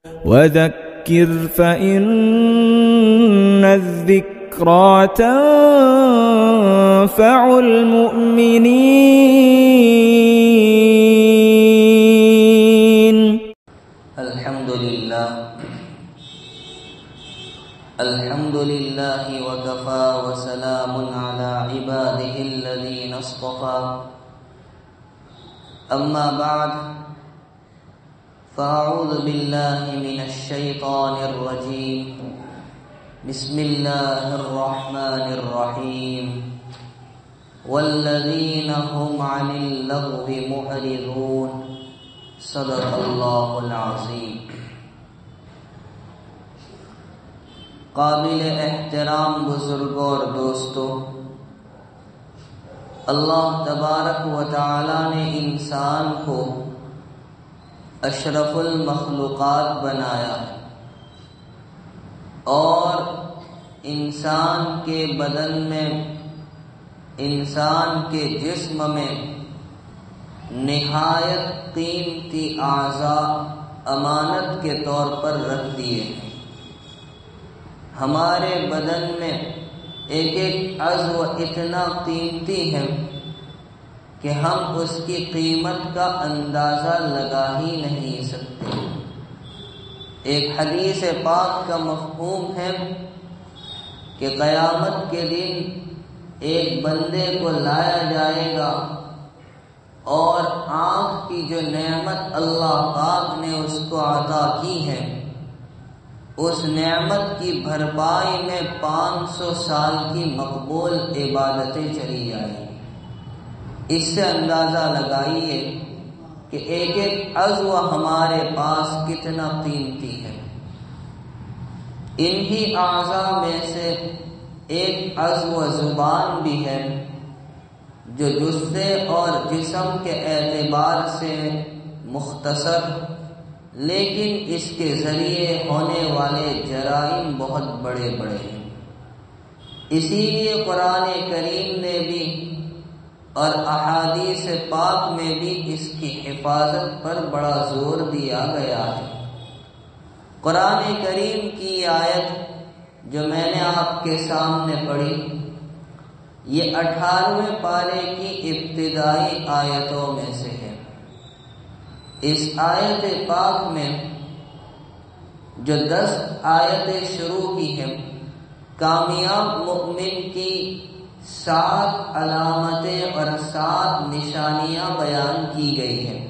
وذكر فإن الذكرى تنفع المؤمنين. الحمد لله وكفى وسلام على عباده الذين اصطفى. أما بعد فأعوذ بالله من الشيطان الرجيم. بسم الله الرحمن الرحيم. والذين هم عن اللغو معرضون. صدق الله العظيم. قابل احترام بزرگوں اور دوستوں، اللہ تبارک و تعالی نے انسان کو اشرف المخلوقات بنایا اور انسان کے بدن میں، انسان کے جسم میں نہایت قیمتی اعضاء امانت کے طور پر رکھ دیے. ہمارے بدن میں ایک ایک عضو اتنا قیمتی ہے کہ ہم اس کی قیمت کا اندازہ لگا ہی نہیں سکتے. ایک حدیث پاک کا مفہوم ہے کہ قیامت کے دن ایک بندے کو لایا جائے گا اور آنکھ کی جو نعمت اللہ پاک نے اس کو عطا کی ہے، اس نعمت کی بھرپائی میں 500 سال کی مقبول عبادتیں چلی جائیں. اس سے اندازہ لگائیے کہ ایک ایک عضو ہمارے پاس کتنا قیمتی ہے. انہی اعضاء میں سے ایک عضو زبان بھی ہے جو جثے اور جسم کے اعتبار سے مختصر، لیکن اس کے ذریعے ہونے والے جرائم بہت بڑے بڑے ہیں. اسی لیے قرآن کریم نے بھی اور احادیث پاک میں بھی اس کی حفاظت پر بڑا زور دیا گیا ہے. قرآن کریم کی آیت جو میں نے آپ کے سامنے پڑھی، یہ 18ویں پارے کی ابتدائی آیتوں میں سے ہے. اس آیت پاک میں جو 10 آیتیں شروع کی ہیں، کامیاب مؤمن کی 7 علامتیں اور 7 نشانیاں بیان کی گئی ہیں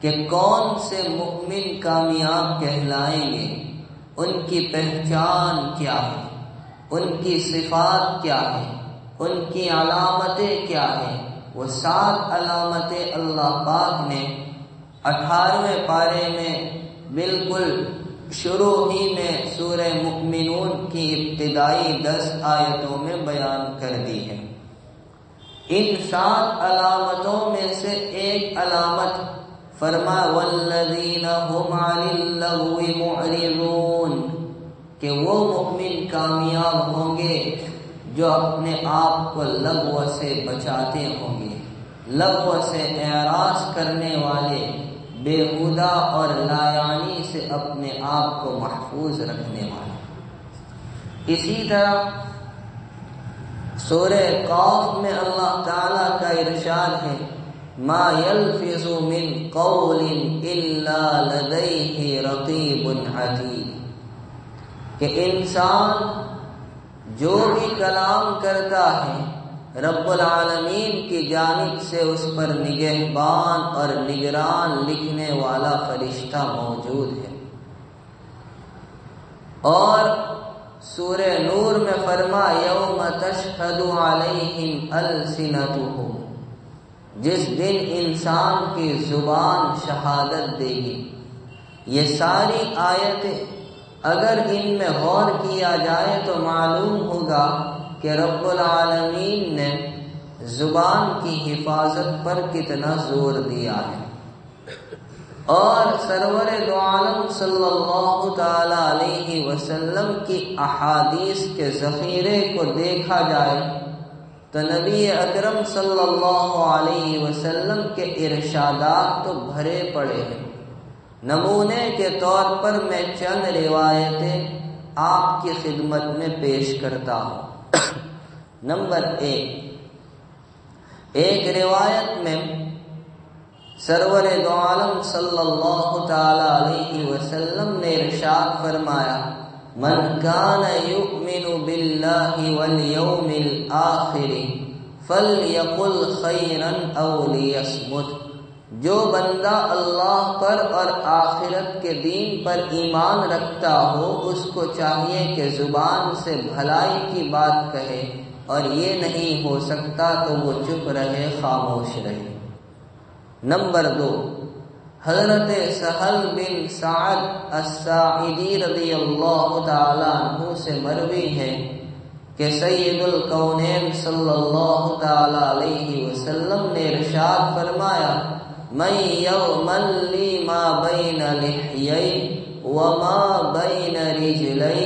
کہ کون سے مؤمن کامیاب کہلائیں گے، ان کی پہچان کیا ہے، ان کی صفات کیا ہے، ان کی علامتیں کیا ہیں. وہ 7 علامتیں اللہ پاک نے 18ویں پارے میں بالکل شروع ہی میں سورہ مؤمنون کی ابتدائی 10 آیتوں میں بیان کر دی ہے. ان 7 علامتوں میں سے ایک علامت فرما والذین هم عن اللغو معرضون، کہ وہ مؤمن کامیاب ہوں گے جو اپنے آپ کو لغو سے بچاتے ہوں گے، لغو سے اعراض کرنے والے، بےہودہ اور لایعنی سے اپنے آپ کو محفوظ رکھنے والے. اسی طرح سورہ قاف میں اللہ تعالیٰ کا ارشاد ہے ما یلفظ من قول الا لدیہ رقیب عتید، کہ انسان جو بھی کلام کرتا ہے رب العالمین کی جانب سے اس پر نگہبان اور نگران لکھنے والا فرشتہ موجود ہے. اور سورہ نور میں فرما یوم تشہد علیہم السنتہم، جس دن انسان کی زبان شہادت دے گی. یہ ساری آیتیں اگر ان میں غور کیا جائے تو معلوم ہوگا کہ رب العالمین نے زبان کی حفاظت پر کتنا زور دیا ہے. اور سرور دو عالم صلی اللہ تعالی علیہ وسلم کی احادیث کے ذخیرے کو دیکھا جائے تو نبی اکرم صلی اللہ علیہ وسلم کے ارشادات تو بھرے پڑے ہیں. نمونے کے طور پر میں چند روایتیں آپ کی خدمت میں پیش کرتا ہوں۔ نمبر ایک روایت میں سرور دو عالم صلی اللہ تعالی علیہ وسلم نے ارشاد فرمایا، من کان یؤمن باللہ والیوم الآخر فلیقل خیرا او لیصمت۔ جو بندہ اللہ پر اور آخرت کے دین پر ایمان رکھتا ہو اس کو چاہیے کہ زبان سے بھلائی کی بات کہے، اور یہ نہیں ہو سکتا تو وہ چپ رہے، خاموش رہے۔ نمبر 2، حضرت سہل بن سعد الساعدی رضی اللہ تعالیٰ عنہ سے مروی ہے کہ سید الکونین صلی اللہ تعالی علیہ وسلم نے ارشاد فرمایا، من یضمن لی ما بین لحیی وما بین رجلی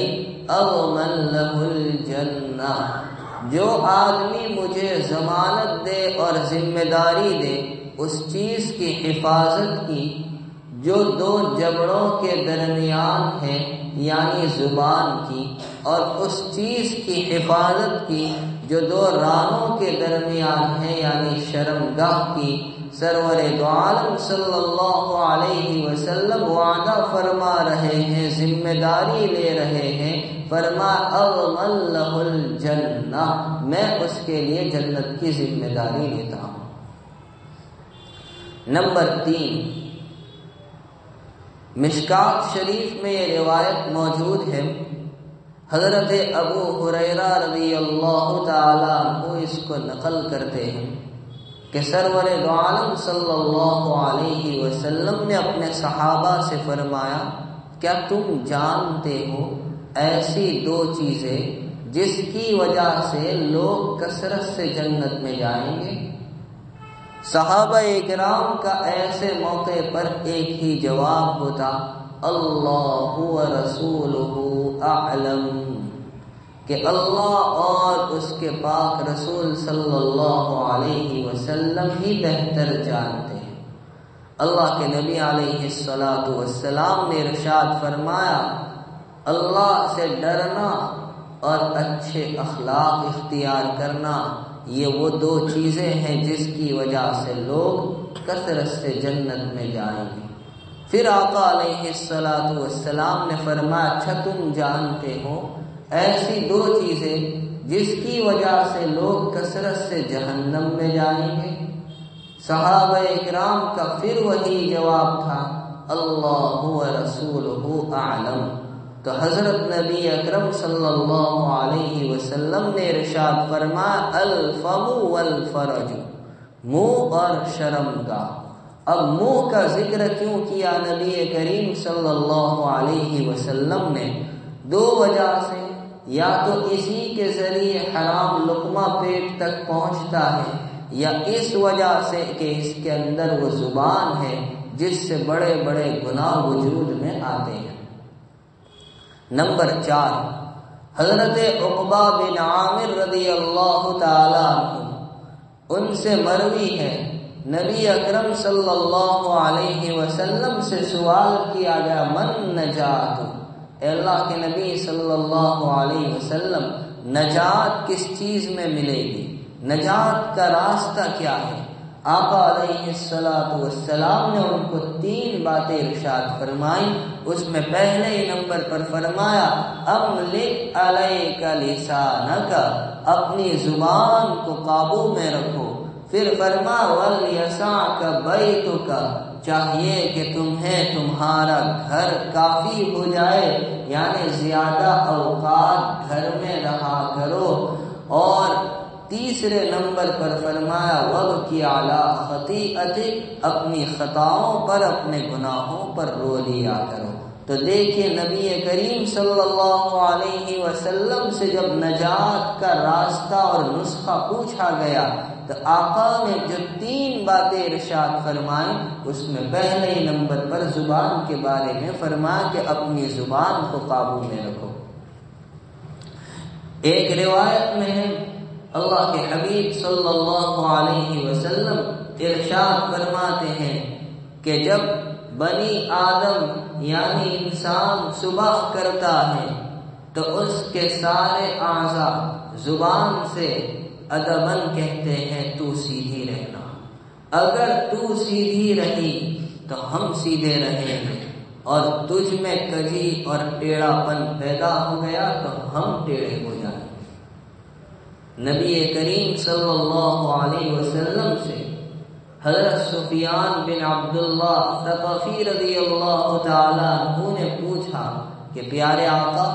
اضمن لہ الجنہ۔ جو آدمی مجھے ضمانت دے اور ذمہ داری دے اس چیز کی حفاظت کی جو دو جبڑوں کے درمیان ہے یعنی زبان کی، اور اس چیز کی حفاظت کی جو دو رانوں کے درمیان ہے یعنی شرمگاہ کی، سرور دو عالم صلی اللہ علیہ وسلم وعدہ فرما رہے ہیں، ذمہ داری لے رہے ہیں، فرما اضمن لہ الجنہ، میں اس کے لیے جنت کی ذمہ داری لیتا ہوں۔ نمبر 3، مشکات شریف میں یہ روایت موجود ہے، حضرت ابو ہریرہ رضی اللہ تعالی عنہ اس کو نقل کرتے ہیں کہ سرور دو عالم صلی اللہ علیہ وسلم نے اپنے صحابہ سے فرمایا، کیا تم جانتے ہو ایسی دو چیزیں جس کی وجہ سے لوگ کثرت سے جنت میں جائیں گے؟ صحابہ اکرام کا ایسے موقع پر ایک ہی جواب ہوتا، اللہ ورسولہ اعلم، کہ اللہ اور اس کے پاک رسول صلی اللہ علیہ وسلم ہی بہتر جانتے ہیں۔ اللہ کے نبی علیہ السلام نے ارشاد فرمایا، اللہ سے ڈرنا اور اچھے اخلاق اختیار کرنا یہ وہ دو چیزیں ہیں جس کی وجہ سے لوگ کثرت سے جنت میں جائیں گے۔ پھر آقا علیہ السلام نے فرمایا، اچھا تم جانتے ہو ایسی دو چیزیں جس کی وجہ سے لوگ کثرت سے جہنم میں جائیں گے؟ صحابہ اکرام کا پھر وہی جواب تھا، اللہ ورسولہ اعلم۔ تو حضرت نبی اکرم صلی اللہ علیہ وسلم نے ارشاد فرمایا، الفم والفرج، منہ اور شرمگاہ۔ اب منہ کا ذکر کیوں کیا نبی کریم صلی اللہ علیہ وسلم نے؟ دو وجہ سے، یا تو اسی کے ذریعے حرام لقمہ پیٹ تک پہنچتا ہے، یا اس وجہ سے کہ اس کے اندر وہ زبان ہے جس سے بڑے بڑے گناہ وجود میں آتے ہیں۔ نمبر 4، حضرت عقبہ بن عامر رضی اللہ تعالی عنہ، ان سے مروی ہے نبی اکرم صلی اللہ علیہ وسلم سے سوال کیا گیا، من نجات، اے اللہ کے نبی صلی اللہ علیہ وسلم نجات کس چیز میں ملے گی؟ نجات کا راستہ کیا ہے؟ آقا علیہ السلام نے ان کو 3 باتیں ارشاد فرمائیں۔ اس میں پہلے ہی نمبر پر فرمایا، املک علیک لسانک، اپنی زبان کو قابو میں رکھو۔ پھر فرمایا، ولیسعک بیتک، چاہیے کہ تمہیں تمہارا گھر کافی ہو جائے، یعنی زیادہ اوقات گھر میں رہا کرو۔ اور تیسرے نمبر پر فرمایا، وابکی علی خطیئتک، اپنی خطاؤں پر اپنے گناہوں پر رو لیا کرو۔ تو دیکھیے نبی کریم صلی اللہ علیہ وسلم سے جب نجات کا راستہ اور نسخہ پوچھا گیا تو آقا نے جو 3 باتیں ارشاد فرمائیں اس میں پہلے ہی نمبر پر زبان کے بارے میں فرمایا کہ اپنی زبان کو قابو میں رکھو۔ ایک روایت میں ہے اللہ کے حبیب صلی اللہ علیہ وسلم ارشاد فرماتے ہیں کہ جب بنی آدم یعنی انسان صبح کرتا ہے تو اس کے سارے اعضاء زبان سے ادباً کہتے ہیں تو سیدھی رہنا، اگر تو سیدھی رہی تو ہم سیدھے رہیں گے، اور تجھ میں کجی اور ٹیڑھا پن پیدا ہو گیا تو ہم ٹیڑھے ہو جائیں گے۔ نبی کریم صلی اللہ علیہ وسلم سے حضرت سفیان بن عبداللہ ثقفی رضی اللہ تعالیٰ عنہ نے پوچھا کہ پیارے آقا،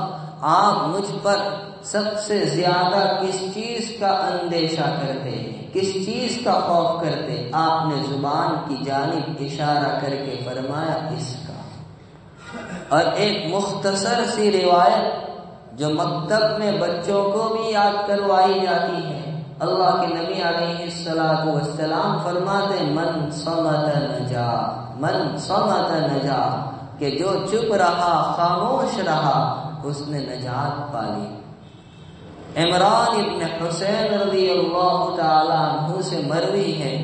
آپ مجھ پر سب سے زیادہ کس چیز کا اندیشہ کرتے ہیں، کس چیز کا خوف کرتے؟ آپ نے زبان کی جانب اشارہ کر کے فرمایا اس کا۔ اور ایک مختصر سی روایت جو مکتب میں بچوں کو بھی یاد کروائی جاتی ہے، اللہ کے نبی علیہ الصلوۃ والسلام فرماتے من صمت نجا، من صمت نجا، کہ جو چپ رہا، خاموش رہا، اس نے نجات پالی۔ عمران ابن حسین رضی اللہ تعالی عنہ سے مروی ہے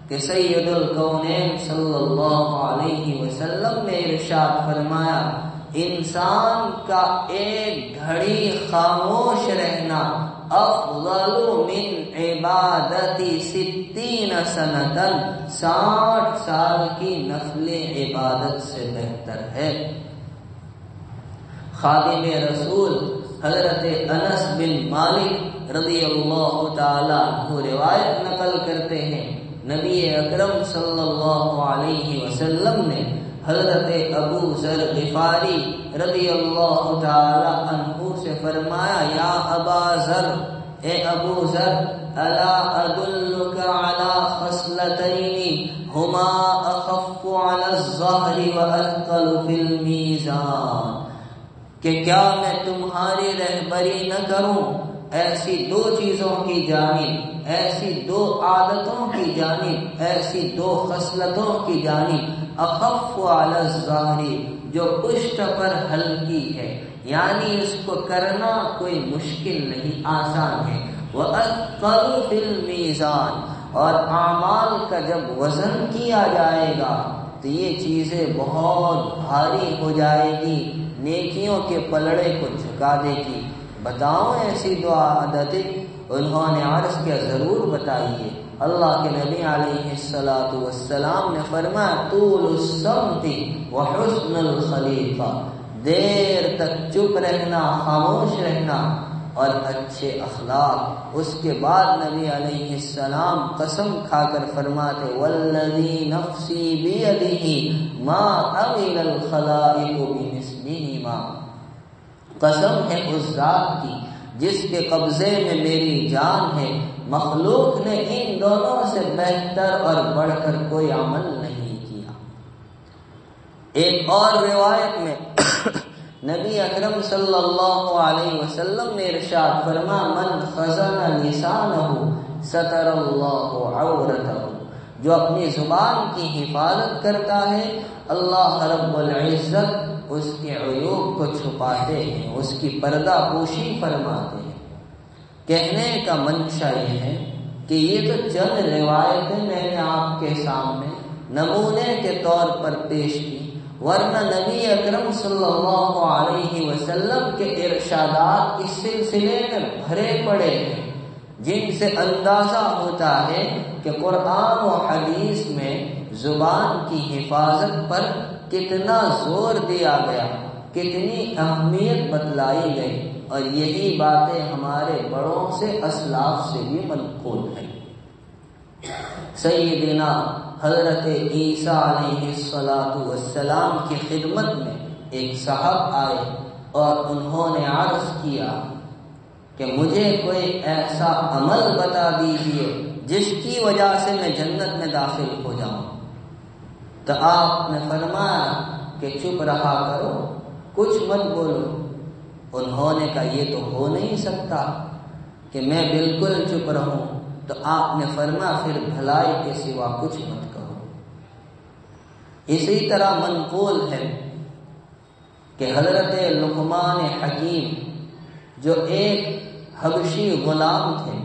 کہ سید الکونین صلی اللہ علیہ وسلم نے ارشاد فرمایا، انسان کا ایک گھڑی خاموش رہنا افضل من عبادت 60 سنتاً، 60 سال کی نفل عبادت سے بہتر ہے۔ خادم رسول حضرت انس بن مالک رضی اللہ تعالی عنہ روایت نقل کرتے ہیں، نبی اکرم صلی اللہ علیہ وسلم نے حضرت ابو ذر غفاری رضی اللہ تعالی عنہ سے فرمایا، یا ابا ذر، اے ابو ذر، الا ادلک علی خصلتین ہما اخف علی الظہر واثقل فی المیزان، کہ کیا میں تمہاری رہبری نہ کروں ایسی دو چیزوں کی جانب، ایسی دو عادتوں کی جانب، ایسی دو خصلتوں کی جانب، اخف علی الظہر، جو پشت پر ہلکی ہے، یعنی اس کو کرنا کوئی مشکل نہیں، آسان ہے، وَأَثْقَلُ فِي الْمِيزَانِ، اور اعمال کا جب وزن کیا جائے گا تو یہ چیزیں بہت بھاری ہو جائے گی، نیکیوں کے پلڑے کو جھکا دے گی۔ بتاؤ ایسی دو عادتیں؟ انہوں نے عرض کیا، ضرور بتائیے۔ اللہ کے نبی علیہ الصلوۃ والسلام نے فرمایا، طول الصمت وحسن الخلیقہ، دیر تک چپ رہنا، خاموش رہنا، اور اچھے اخلاق۔ اس کے بعد نبی علیہ السلام قسم کھا کر فرماتے، والذی نفسی بیدہ ما عمل الخلائق بمثلہما، قسم ہے اس ذات کی جس کے قبضے میں میری جان ہے، مخلوق نے ان دونوں سے بہتر اور بڑھ کر کوئی عمل نہیں کیا۔ ایک اور روایت میں نبی اکرم صلی اللہ علیہ وسلم نے ارشاد فرمایا، من خزن لسانہ ستر اللہ عورتہ، جو اپنی زبان کی حفاظت کرتا ہے اللہ رب العزت اس کے عیوب کو چھپاتے ہیں، اس کی پردہ پوشی فرماتے ہیں۔ کہنے کا منشا یہ ہے کہ یہ تو چند روایتیں میں نے آپ کے سامنے نمونے کے طور پر پیش کی، ورنہ نبی اکرم صلی اللہ علیہ وسلم کے ارشادات اس سلسلے میں بھرے پڑے ہیں، جن سے اندازہ ہوتا ہے کہ قرآن و حدیث میں زبان کی حفاظت پر کتنا زور دیا گیا، کتنی اہمیت بتلائی گئی، اور یہی باتیں ہمارے بڑوں سے، اسلاف سے بھی منقول ہیں۔ سیدنا حضرت عیسیٰ علیہ الصلاۃ والسلام کی خدمت میں ایک صاحب آئے اور انہوں نے عرض کیا کہ مجھے کوئی ایسا عمل بتا دیجئے جس کی وجہ سے میں جنت میں داخل ہو جاؤں۔ تو آپ نے فرمایا کہ چپ رہا کرو، کچھ مت بولو۔ انہوں نے کہا یہ تو ہو نہیں سکتا کہ میں بالکل چپ رہوں۔ تو آپ نے فرمایا پھر بھلائی کے سوا کچھ مت کہو۔ اسی طرح منقول ہے کہ حضرت لقمان حکیم جو ایک حبشی غلام تھے،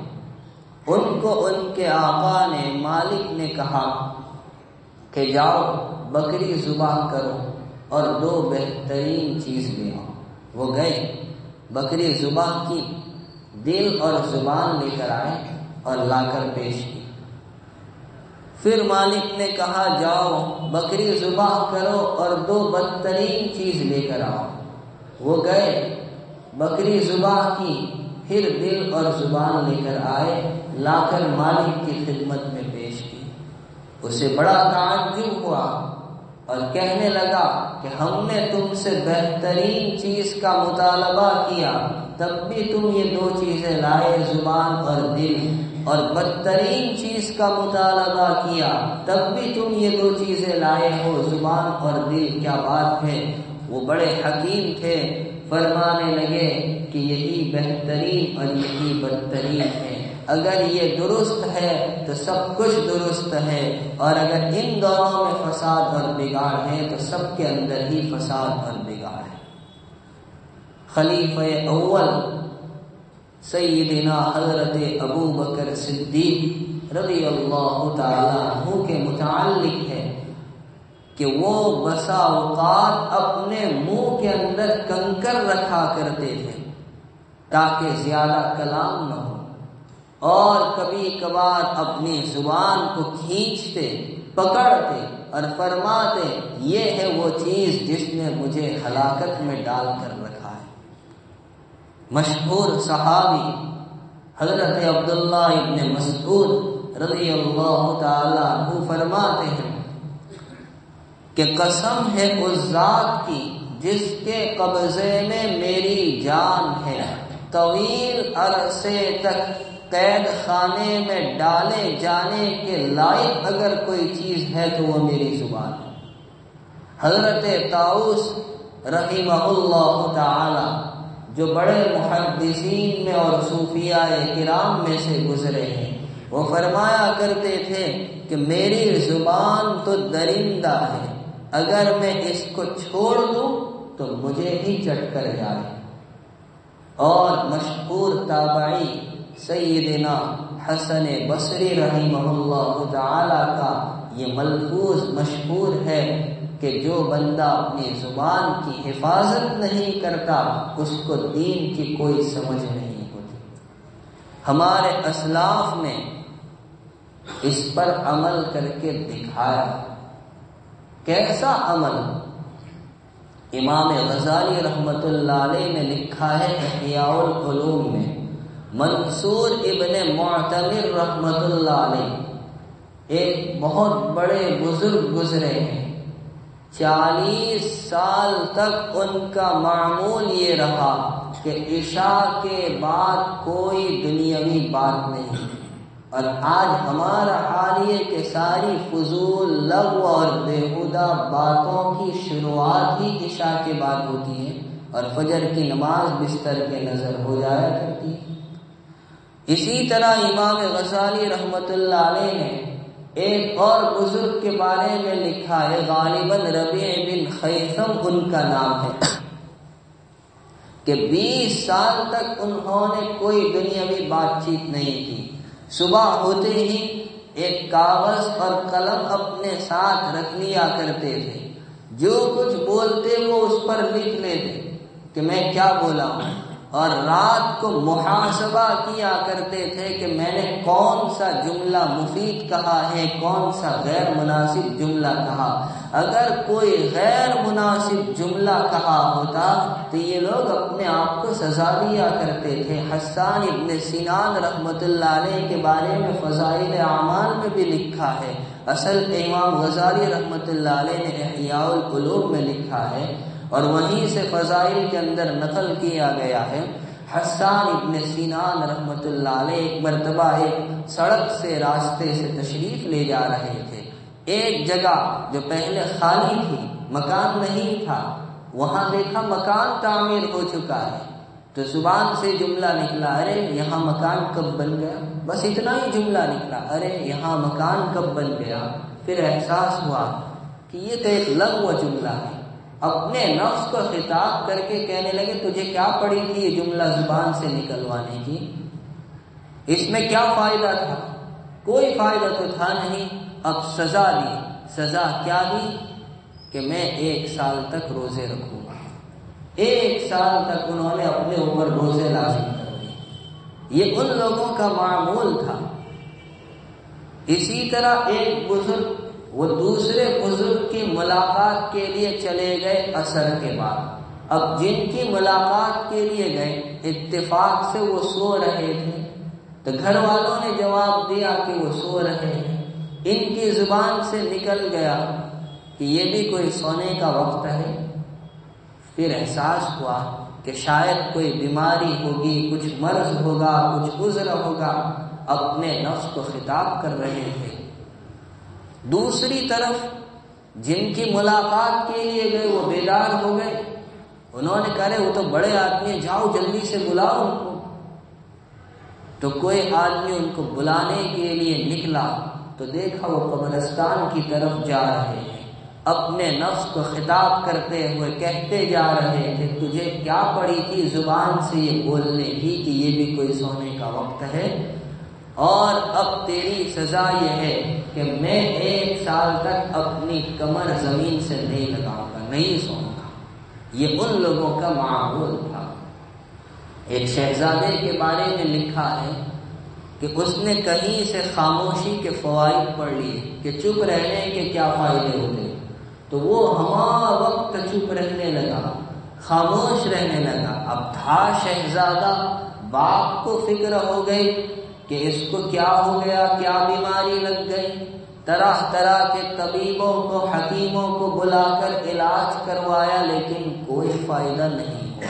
ان کو ان کے آقا نے، مالک نے کہا کہ جاؤ بکری ذبح کرو اور 2 بہترین چیز لے آؤ۔ وہ گئے، بکری ذبح کی، دل اور زبان لے کر آئے اور لا کر پیش کی۔ پھر مالک نے کہا جاؤ بکری ذبح کرو اور 2 بدترین چیز لے کر آؤ۔ وہ گئے، بکری ذبح کی، پھر دل اور زبان لے کر آئے، لا کر مالک کی خدمت میں پیش کی۔ اسے بڑا تعجب ہوا اور کہنے لگا کہ ہم نے تم سے بہترین چیز کا مطالبہ کیا، تب بھی تم یہ 2 چیزیں لائے، زبان اور دل، اور بدترین چیز کا مطالبہ کیا تب بھی تم یہ 2 چیزیں لائے ہو، زبان اور دل، کیا بات ہے۔ وہ بڑے حکیم تھے، فرمانے لگے کہ یہی بہترین اور یہی بدترین ہے، اگر یہ درست ہے تو سب کچھ درست ہے، اور اگر ان دونوں میں فساد اور بگاڑ ہے تو سب کے اندر ہی فساد اور بگاڑ ہے۔ خلیفہ اول سیدنا حضرت ابو بکر صدیق رضی اللہ تعالی عنہ کے متعلق ہے کہ وہ بسا اوقات اپنے منہ کے اندر کنکر رکھا کرتے تھے تاکہ زیادہ کلام نہ ہو، اور کبھی کبھار اپنی زبان کو کھینچتے، پکڑتے اور فرماتے یہ ہے وہ چیز جس نے مجھے ہلاکت میں ڈال کر رکھا ہے۔ مشہور صحابی حضرت عبداللہ ابن مسعود رضی اللہ تعالی عنہ فرماتے ہیں کہ قسم ہے اس ذات کی جس کے قبضے میں میری جان ہے، طویل عرصے تک قید خانے میں ڈالے جانے کے لائق اگر کوئی چیز ہے تو وہ میری زبان ہے۔ حضرت طاؤس رحمہ اللہ تعالی جو بڑے محدثین میں اور صوفیاء کرام میں سے گزرے ہیں، وہ فرمایا کرتے تھے کہ میری زبان تو درندہ ہے، اگر میں اس کو چھوڑ دوں تو مجھے ہی چٹ کر جائے۔ اور مشہور تابعی سیدنا حسن بصری رحمہ اللہ تعالی کا یہ ملفوظ مشہور ہے کہ جو بندہ اپنی زبان کی حفاظت نہیں کرتا اس کو دین کی کوئی سمجھ نہیں ہوتی۔ ہمارے اسلاف نے اس پر عمل کر کے دکھایا۔ کیسا عمل؟ امام غزالی رحمت اللہ علیہ نے لکھا ہے احیاء العلوم میں، منصور ابن معتمر رحمت اللہ علیہ ایک بہت بڑے بزرگ گزرے ہیں، 40 سال تک ان کا معمول یہ رہا کہ عشاء کے بعد کوئی دنیاوی بات نہیں، اور آج ہمارا حال یہ کہ ساری فضول لغو اور بےہودہ باتوں کی شروعات ہی عشاء کے بعد ہوتی ہے اور فجر کی نماز بستر کے نظر ہو جایا کرتی ہے۔ اسی طرح امام غزالی رحمت اللہ علیہ نے ایک اور بزرگ کے بارے میں لکھا ہے، غالباً ربیع بن خیثم ان کا نام ہے، کہ 20 سال تک انہوں نے کوئی دنیاوی بات چیت نہیں کی۔ صبح ہوتے ہی ایک کاغذ اور قلم اپنے ساتھ رکھ لیا کرتے تھے، جو کچھ بولتے وہ اس پر لکھ لیتے کہ میں کیا بولا ہوں، اور رات کو محاسبہ کیا کرتے تھے کہ میں نے کون سا جملہ مفید کہا ہے، کون سا غیر مناسب جملہ کہا۔ اگر کوئی غیر مناسب جملہ کہا ہوتا تو یہ لوگ اپنے آپ کو سزا دیا کرتے تھے۔ حسان ابن سنان رحمت اللہ علیہ کے بارے میں فضائل اعمال میں بھی لکھا ہے، اصل امام غزالی رحمت اللہ علیہ نے احیاء العلوم میں لکھا ہے، اور وہیں سے فضائل کے اندر نقل کیا گیا ہے۔ حسان ابن سنان رحمت اللہ علیہ ایک مرتبہ ایک سڑک سے راستے سے تشریف لے جا رہے تھے، ایک جگہ جو پہلے خالی تھی، مکان نہیں تھا، وہاں دیکھا مکان تعمیر ہو چکا ہے، تو زبان سے جملہ نکلا، ارے یہاں مکان کب بن گیا؟ بس اتنا ہی جملہ نکلا، ارے یہاں مکان کب بن گیا؟ پھر احساس ہوا کہ یہ تو ایک لغو جملہ ہے، اپنے نفس کو خطاب کر کے کہنے لگے تجھے کیا پڑی تھی یہ جملہ زبان سے نکلوانے کی؟ اس میں کیا فائدہ تھا؟ کوئی فائدہ تو تھا نہیں۔ اب سزا دی، سزا کیا دی کہ میں 1 سال تک روزے رکھوں گا۔ 1 سال تک انہوں نے اپنے اوپر روزے لازم کر دیے۔ یہ ان لوگوں کا معمول تھا۔ اسی طرح ایک بزرگ وہ دوسرے بزرگ کی ملاقات کے لیے چلے گئے عصر کے بعد۔ اب جن کی ملاقات کے لیے گئے اتفاق سے وہ سو رہے تھے، تو گھر والوں نے جواب دیا کہ وہ سو رہے ہیں۔ ان کی زبان سے نکل گیا کہ یہ بھی کوئی سونے کا وقت ہے۔ پھر احساس ہوا کہ شاید کوئی بیماری ہوگی، کچھ مرض ہوگا، کچھ عذر ہوگا، اپنے نفس کو خطاب کر رہے تھے۔ دوسری طرف جن کی ملاقات کے لیے گئے وہ بیدار ہو گئے، انہوں نے کہا وہ تو بڑے آدمی، جاؤ جلدی سے بلاؤ ان کو۔ تو کوئی آدمی ان کو بلانے کے لیے نکلا تو دیکھا وہ قبرستان کی طرف جا رہے ہیں، اپنے نفس کو خطاب کرتے ہوئے کہتے جا رہے تھے تجھے کیا پڑی تھی زبان سے یہ بولنے کی کہ یہ بھی کوئی سونے کا وقت ہے، اور اب تیری سزا یہ ہے کہ میں 1 سال تک اپنی کمر زمین سے نہیں لگاؤں گا، نہیں سوؤں گا۔ یہ ان لوگوں کا معمول تھا۔ ایک شہزادے کے بارے میں لکھا ہے کہ اس نے کہیں سے خاموشی کے فوائد پڑھ لیے کہ چپ رہنے کے کیا فائدے ہوتے، تو وہ ہمارا وقت چپ رہنے لگا، خاموش رہنے لگا۔ اب تھا شہزادہ، باپ کو فکر ہو گئی کہ اس کو کیا ہو گیا، کیا بیماری لگ گئی، طرح طرح کے طبیبوں کو، حکیموں کو بلا کر علاج کروایا، لیکن کوئی فائدہ نہیں ہوا،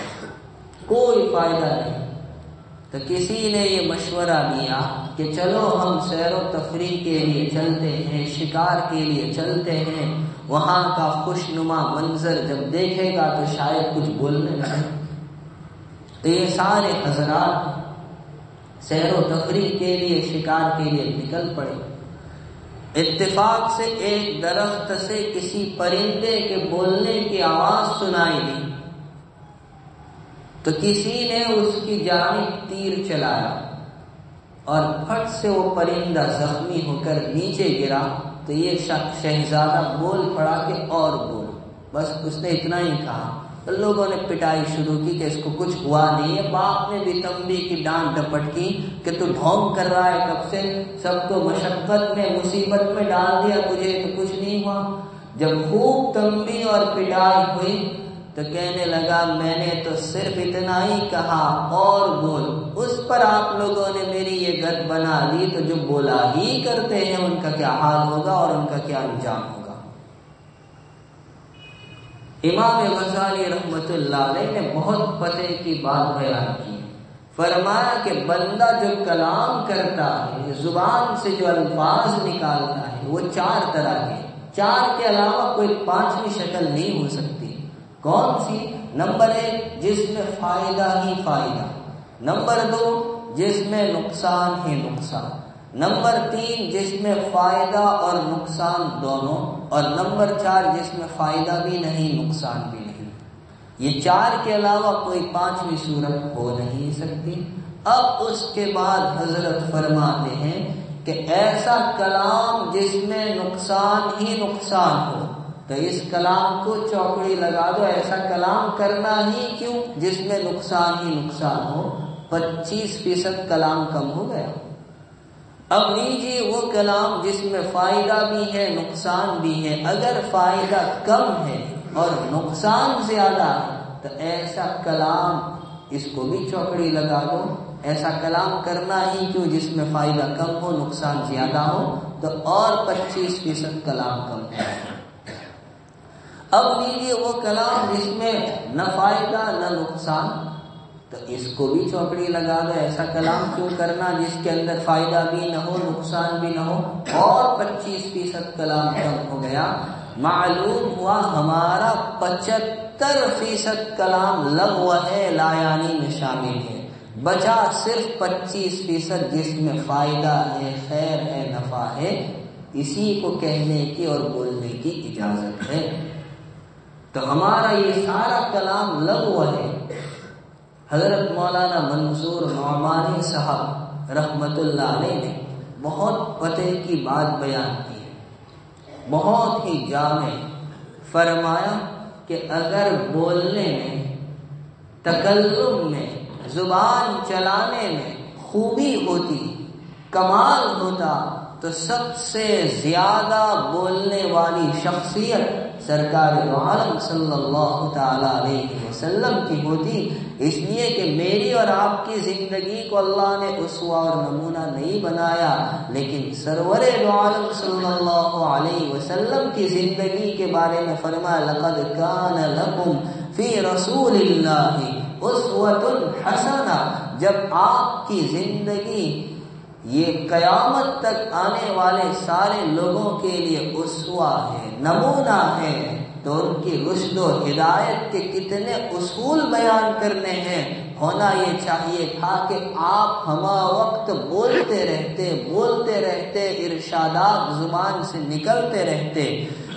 کوئی فائدہ نہیں۔ تو کسی نے یہ مشورہ دیا کہ چلو ہم سیر و تفریح کے لیے چلتے ہیں، شکار کے لیے چلتے ہیں، وہاں کا خوشنما منظر جب دیکھے گا تو شاید کچھ بولنے لگے۔ تو یہ سارے حضرات سیر و تفریح کے لیے، شکار کے لیے نکل پڑے۔ اتفاق سے ایک درخت سے کسی پرندے کے بولنے کی آواز سنائی دی، تو کسی نے اس کی جانب تیر چلایا اور پھٹ سے وہ پرندہ زخمی ہو کر نیچے گرا۔ تو یہ شخص شہزادہ بول پڑا کہ اور بول، بس اس نے اتنا ہی کہا۔ تو لوگوں نے پٹائی شروع کی کہ اس کو کچھ ہوا نہیں ہے۔ باپ نے بھی تنبیہ کی ڈانٹ ڈپٹ کی کہ تو ڈھونگ کر رہا ہے کب سے، سب کو مشقت میں مصیبت میں ڈال دیا، تجھے تو کچھ نہیں ہوا۔ جب خوب تنبیہ اور پٹائی ہوئی تو کہنے لگا میں نے تو صرف اتنا ہی کہا اور بول، اس پر آپ لوگوں نے میری یہ گت بنا لی، تو جو بولا ہی کرتے ہیں ان کا کیا حال ہوگا اور ان کا کیا انجام ہوگا۔ امام غزالی رحمت اللہ علیہ نے بہت پتے کی بات بیان کی، فرمایا کہ بندہ جو کلام کرتا ہے، زبان سے جو الفاظ نکالتا ہے، وہ 4 طرح کے، 4 کے علاوہ کوئی 5ویں شکل نہیں ہو سکتی۔ کون سی؟ نمبر 1 جس میں فائدہ ہی فائدہ، نمبر 2 جس میں نقصان ہی نقصان، نمبر 3 جس میں فائدہ اور نقصان دونوں، اور نمبر 4 جس میں فائدہ بھی نہیں نقصان بھی نہیں۔ یہ 4 کے علاوہ کوئی 5ویں صورت ہو نہیں سکتی۔ اب اس کے بعد حضرت فرماتے ہیں کہ ایسا کلام جس میں نقصان ہی نقصان ہو، تو اس کلام کو چوکڑی لگا دو، ایسا کلام کرنا ہی کیوں جس میں نقصان ہی نقصان ہو۔ 25% کلام کم ہو گیا۔ اب لیجیے وہ کلام جس میں فائدہ بھی ہے نقصان بھی ہے، اگر فائدہ کم ہے اور نقصان زیادہ ہے تو ایسا کلام اس کو بھی چوکڑی لگا دو، ایسا کلام کرنا ہی کیوں جس میں فائدہ کم ہو نقصان زیادہ ہو، تو اور 25% کلام کم ہے۔ اب لیجیے وہ کلام جس میں نہ فائدہ نہ نقصان، تو اس کو بھی چوکڑی لگا دو، ایسا کلام کیوں کرنا جس کے اندر فائدہ بھی نہ ہو نقصان بھی نہ ہو، اور 25% کلام کم ہو گیا۔ معلوم ہوا ہمارا 75% کلام لغو ہے، لا یعنی میں شامل ہے، بچا صرف 25% جس میں فائدہ ہے، خیر ہے، نفع ہے، اسی کو کہنے کی اور بولنے کی اجازت ہے۔ تو ہمارا یہ سارا کلام لغو ہے۔ حضرت مولانا منصور نعمانی صاحب رحمت اللہ علیہ نے بہت پتے کی بات بیان کی ہے، بہت ہی جامع۔ فرمایا کہ اگر بولنے میں، تکلم میں، زبان چلانے میں خوبی ہوتی، کمال ہوتا، تو سب سے زیادہ بولنے والی شخصیت سرکار دو عالم صلی اللہ تعالی علیہ وسلم کی ہوتی، اس لیے کہ میری اور آپ کی زندگی کو اللہ نے اسوہ اور نمونہ نہیں بنایا، لیکن سرور دو عالم صلی اللہ علیہ وسلم کی زندگی کے بارے میں فرمایا لقد کان لکم فی رسول اللہ اسوۃ حسنہ۔ جب آپ کی زندگی یہ قیامت تک آنے والے سارے لوگوں کے لیے اسوہ ہے، نمونہ ہے، تو ان کی رشد و ہدایت کے کتنے اصول بیان کرنے ہیں۔ ہونا یہ چاہیے تھا کہ آپ ہمہ وقت بولتے رہتے، ارشادات زبان سے نکلتے رہتے،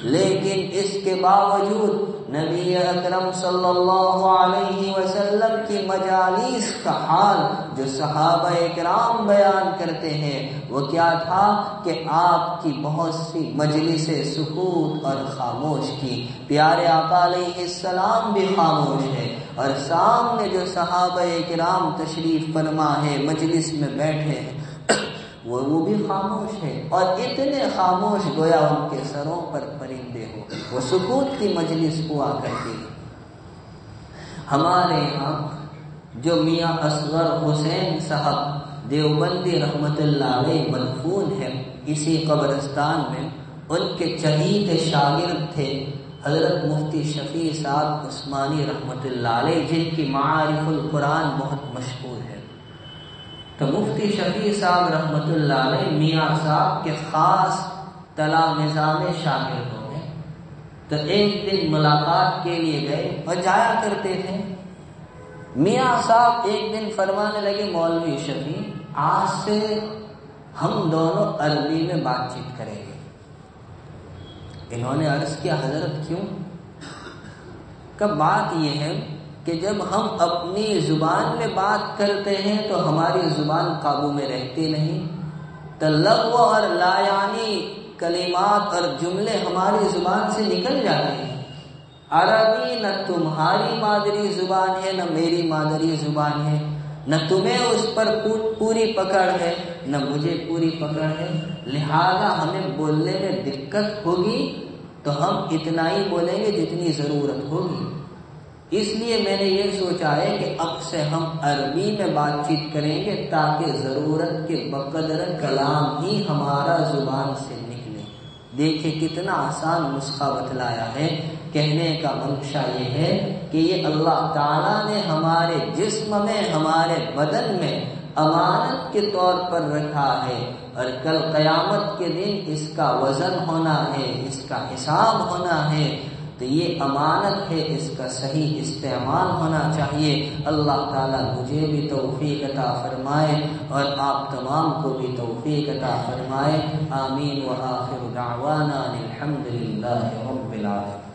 لیکن اس کے باوجود نبی اکرم صلی اللہ علیہ وسلم کی مجالس کا حال جو صحابہ اکرام بیان کرتے ہیں وہ کیا تھا کہ آپ کی بہت سی مجلسیں سکوت اور خاموش کی۔ پیارے آقا علیہ السلام بھی خاموش ہے، اور سامنے جو صحابہ اکرام تشریف فرما ہے، مجلس میں بیٹھے ہیں، وہ بھی خاموش ہے، اور اتنے خاموش گویا ان کے سروں پر پرندے ہو۔ وہ سکوت کی مجلس ہوا کرتی ہے۔ ہمارے یہاں جو میاں اصغر حسین صاحب دیوبندی رحمت اللہ علیہ مدفون ہے، اسی قبرستان میں ان کے چہیتے شاگرد تھے حضرت مفتی شفیع صاحب عثمانی رحمت اللہ علیہ، جن کی معارف القرآن بہت مشہور ہے۔ تو مفتی شفیع صاحب رحمت اللہ علیہ میاں صاحب کے خاص تلامذہ میں شاگرد ہو گئے، تو ایک دن ملاقات کے لیے گئے اور جایا کرتے تھے۔ میاں صاحب ایک دن فرمانے لگے مولوی شفیع آج سے ہم دونوں عربی میں بات چیت کریں گے۔ انہوں نے عرض کیا حضرت کیوں؟ کہ بات یہ ہے کہ جب ہم اپنی زبان میں بات کرتے ہیں تو ہماری زبان قابو میں رہتی نہیں، تو لغو اور لا یعنی کلمات اور جملے ہماری زبان سے نکل جاتے ہیں۔ عربی نہ تمہاری مادری زبان ہے نہ میری مادری زبان ہے، نہ تمہیں اس پر پوری پکڑ ہے نہ مجھے پوری پکڑ ہے، لہذا ہمیں بولنے میں دقت ہوگی تو ہم اتنا ہی بولیں گے جتنی ضرورت ہوگی۔ اس لیے میں نے یہ سوچا ہے کہ اب سے ہم عربی میں بات چیت کریں گے تاکہ ضرورت کے بقدر کلام ہی ہمارا زبان سے نکلے۔ دیکھیں کتنا آسان نسخہ بتلایا ہے۔ کہنے کا منشا یہ ہے کہ یہ اللہ تعالیٰ نے ہمارے جسم میں، ہمارے بدن میں امانت کے طور پر رکھا ہے، اور کل قیامت کے دن اس کا وزن ہونا ہے، اس کا حساب ہونا ہے، تو یہ امانت ہے، اس کا صحیح استعمال ہونا چاہیے۔ اللہ تعالیٰ مجھے بھی توفیق عطا فرمائے اور آپ تمام کو بھی توفیق عطا فرمائے۔ آمین۔ وآخر دعوانا الحمد للہ رب العالمین۔